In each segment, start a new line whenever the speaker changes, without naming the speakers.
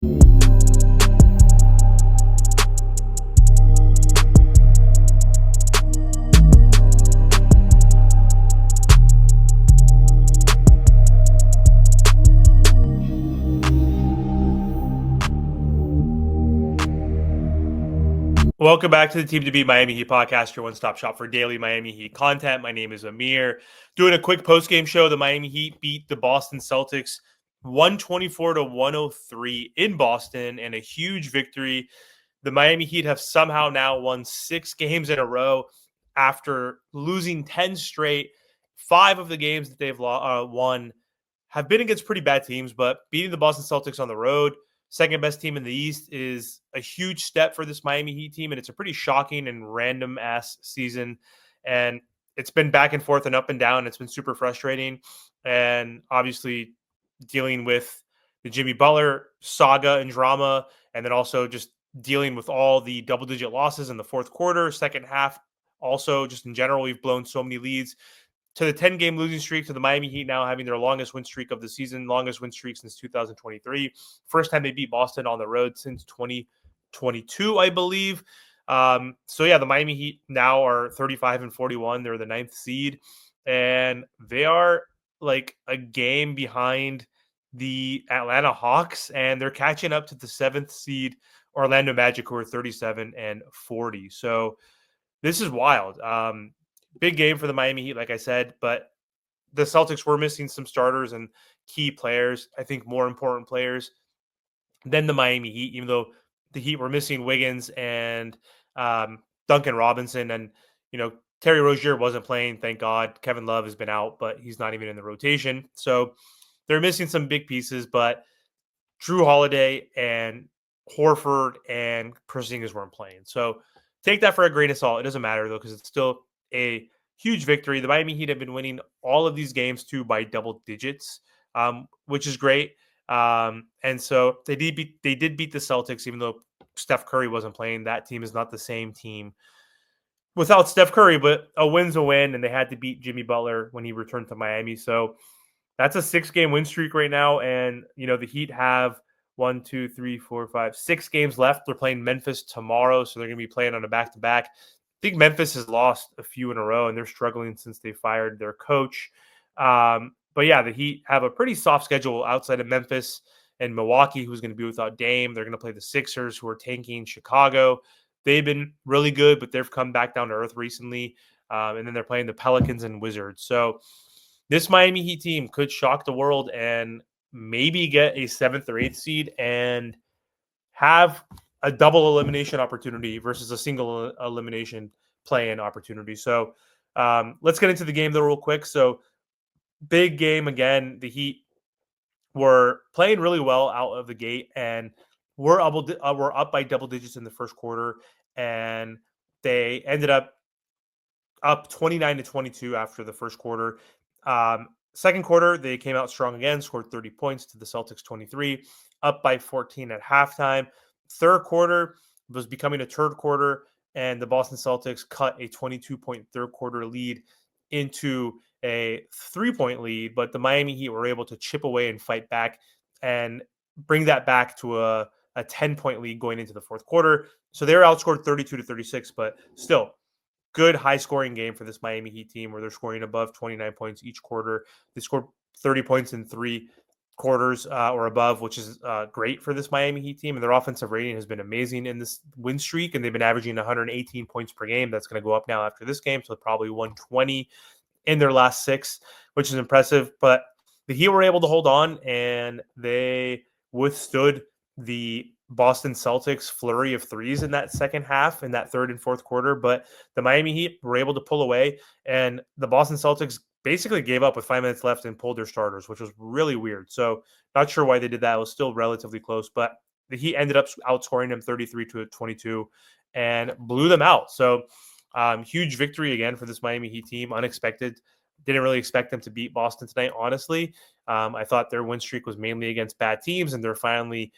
Welcome back to the Team to Beat Miami Heat podcast, your one-stop shop for daily Miami Heat content. My name is Amir. Doing a quick post-game show. The Miami Heat beat the Boston Celtics 124-103 in Boston, and a huge victory. The Miami Heat have somehow now won 6 games in a row after losing 10 straight. 5 of the games that they've won have been against pretty bad teams, but beating the Boston Celtics on the road, second best team in the East, is a huge step for this Miami Heat team, and it's a pretty shocking and random ass season. And it's been back and forth and up and down. It's been super frustrating, and obviously dealing with the Jimmy Butler saga and drama, and then also just dealing with all the double-digit losses in the fourth quarter, second half. Also, just in general, we've blown so many leads to the 10-game losing streak, to the Miami Heat now having their longest win streak of the season, longest win streak since 2023. First time they beat Boston on the road since 2022, I believe. The Miami Heat now are 35-41. They're the 9th seed, and they are like a game behind the Atlanta Hawks, and they're catching up to the 7th seed Orlando Magic, who are 37-40. So this is wild. Big game for the Miami Heat, like I said, but the Celtics were missing some starters and key players, I think more important players than the Miami Heat, even though the Heat were missing Wiggins and Duncan Robinson. And, Terry Rozier wasn't playing, thank God. Kevin Love has been out, but he's not even in the rotation. So they're missing some big pieces, but Drew Holiday and Horford and Porzingis weren't playing. So take that for a grain of salt. It doesn't matter, though, because it's still a huge victory. The Miami Heat have been winning all of these games, too, by double digits, which is great. And so they did beat the Celtics, even though Steph Curry wasn't playing. That team is not the same team without Steph Curry, but a win's a win, and they had to beat Jimmy Butler when he returned to Miami. So that's a 6-game win streak right now, and the Heat have 6 games left. They're playing Memphis tomorrow, so they're going to be playing on a back-to-back. I think Memphis has lost a few in a row, and they're struggling since they fired their coach. The Heat have a pretty soft schedule outside of Memphis and Milwaukee, who's going to be without Dame. They're going to play the Sixers, who are tanking. Chicago, they've been really good, but they've come back down to earth recently. And then they're playing the Pelicans and Wizards. So this Miami Heat team could shock the world and maybe get a 7th or 8th seed and have a double elimination opportunity versus a single elimination play-in opportunity. So let's get into the game though real quick. So big game again. The Heat were playing really well out of the gate, and we're up by double digits in the first quarter, and they ended up 29-22 after the first quarter. Second quarter, they came out strong again, scored 30 points to the Celtics 23, up by 14 at halftime. Third quarter was becoming a third quarter, and the Boston Celtics cut a 22-point third quarter lead into a 3-point lead, but the Miami Heat were able to chip away and fight back and bring that back to a 10-point lead going into the fourth quarter. So they were outscored 32-36, but still good high-scoring game for this Miami Heat team where they're scoring above 29 points each quarter. They scored 30 points in 3 quarters or above, which is great for this Miami Heat team. And their offensive rating has been amazing in this win streak, and they've been averaging 118 points per game. That's going to go up now after this game, so probably 120 in their last 6, which is impressive. But the Heat were able to hold on, and they withstood the Boston Celtics flurry of threes in that second half, in that third and fourth quarter. But the Miami Heat were able to pull away, and the Boston Celtics basically gave up with 5 minutes left and pulled their starters, which was really weird. So not sure why they did that. It was still relatively close, but the Heat ended up outscoring them 33-22 and blew them out. So huge victory again for this Miami Heat team. Unexpected. Didn't really expect them to beat Boston tonight, honestly. I thought their win streak was mainly against bad teams, and they're finally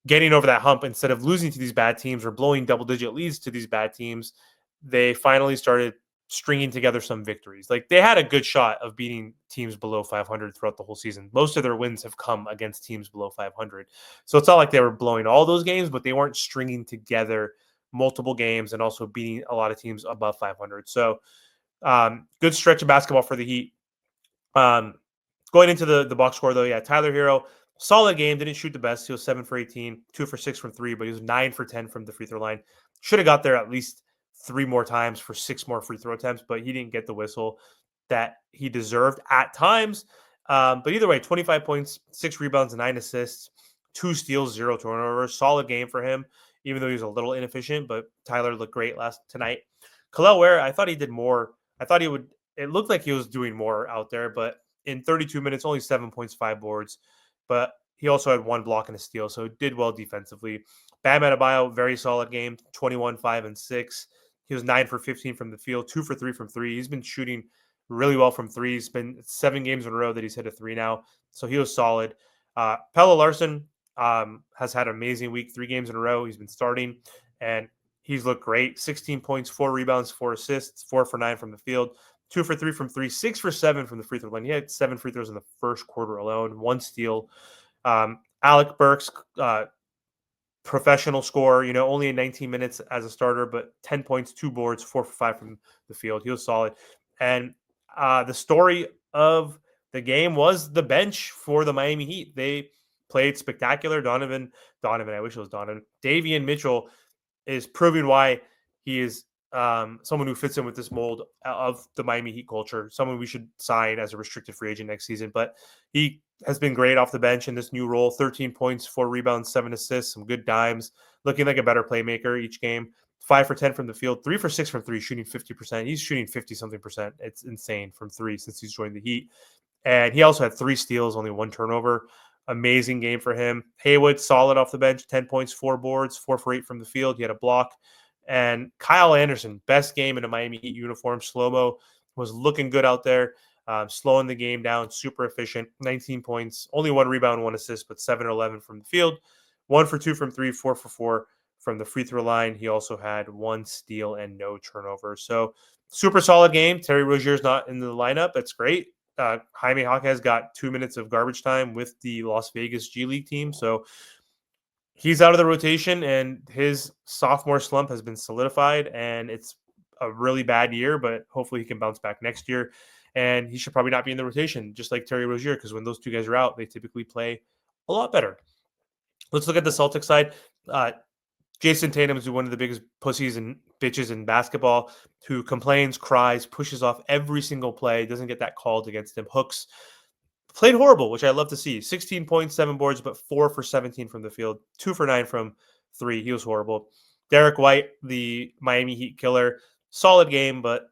getting over that hump. Instead of losing to these bad teams or blowing double-digit leads to these bad teams, they finally started stringing together some victories. Like they had a good shot of beating teams below 500 throughout the whole season. Most of their wins have come against teams below 500. So it's not like they were blowing all those games, but they weren't stringing together multiple games and also beating a lot of teams above 500. So good stretch of basketball for the Heat. Um, Going into the box score, though, yeah, Tyler Hero, solid game. Didn't shoot the best. He was 7 for 18, 2 for 6 from 3, but he was 9 for 10 from the free throw line. Should have got there at least 3 more times for 6 more free throw attempts, but he didn't get the whistle that he deserved at times. But either way, 25 points, 6 rebounds, and 9 assists, 2 steals, 0 turnovers. Solid game for him, even though he was a little inefficient, but Tyler looked great tonight. Khalil Ware, I thought he did more. I thought he would. It looked like he was doing more out there, but in 32 minutes, only 7 points, 5 boards, but he also had 1 block and a steal, so did well defensively. Bam Adebayo, very solid game, 21, 5, and 6. He was 9 for 15 from the field, 2 for 3 from 3. He's been shooting really well from 3. He's been 7 games in a row that he's hit a 3 now, so he was solid. Pelle Larsson has had an amazing week, 3 games in a row. He's been starting, and he's looked great. 16 points, 4 rebounds, 4 assists, 4 for 9 from the field. 2 for 3 from 3, 6 for 7 from the free throw line. He had 7 free throws in the first quarter alone, 1 steal. Alec Burks, professional scorer, only in 19 minutes as a starter, but 10 points, 2 boards, 4 for 5 from the field. He was solid. And the story of the game was the bench for the Miami Heat. They played spectacular. Donovan, I wish it was Donovan. Davian Mitchell is proving why he is someone who fits in with this mold of the Miami Heat culture, someone we should sign as a restricted free agent next season. But he has been great off the bench in this new role. 13 points, 4 rebounds, 7 assists, some good dimes, looking like a better playmaker each game. 5 for 10 from the field, 3 for 6 from 3, shooting 50%. He's shooting 50-something percent. It's insane from 3 since he's joined the Heat. And he also had 3 steals, only 1 turnover. Amazing game for him. Haywood, solid off the bench, 10 points, 4 boards, 4 for 8 from the field. He had a block. And Kyle Anderson, best game in a Miami Heat uniform. Slow-mo was looking good out there, slowing the game down, super efficient. 19 points, only 1 rebound, 1 assist, but 7 or 11 from the field. 1 for 2 from 3, 4 for 4 from the free throw line. He also had 1 steal and no turnover. So super solid game. Terry Rozier's not in the lineup. That's great. Jaime Jaquez got 2 minutes of garbage time with the Las Vegas G League team. So he's out of the rotation, and his sophomore slump has been solidified, and it's a really bad year, but hopefully he can bounce back next year. And he should probably not be in the rotation, just like Terry Rozier, because when those 2 guys are out, they typically play a lot better. Let's look at the Celtics side. Jason Tatum is one of the biggest pussies and bitches in basketball, who complains, cries, pushes off every single play, doesn't get that called against him, hooks. Played horrible, which I love to see. 16 points, 7 boards, but 4 for 17 from the field, 2 for 9 from 3. He was horrible. Derek White, the Miami Heat killer, solid game, but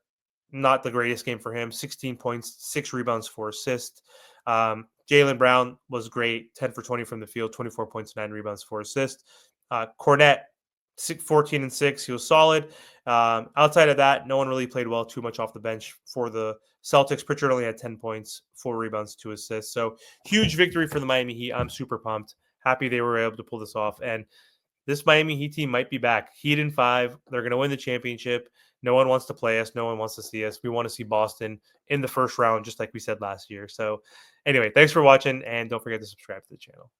not the greatest game for him. 16 points, 6 rebounds, 4 assists. Jaylen Brown was great, 10 for 20 from the field, 24 points, 9 rebounds, 4 assists. Cornette, 14 and 6. He was solid. Outside of that, no one really played well too much off the bench for the Celtics. Pritchard only had 10 points, 4 rebounds, 2 assists. So huge victory for the Miami Heat. I'm super pumped. Happy they were able to pull this off. And this Miami Heat team might be back. Heat in 5. They're going to win the championship. No one wants to play us. No one wants to see us. We want to see Boston in the first round, just like we said last year. So anyway, thanks for watching, and don't forget to subscribe to the channel.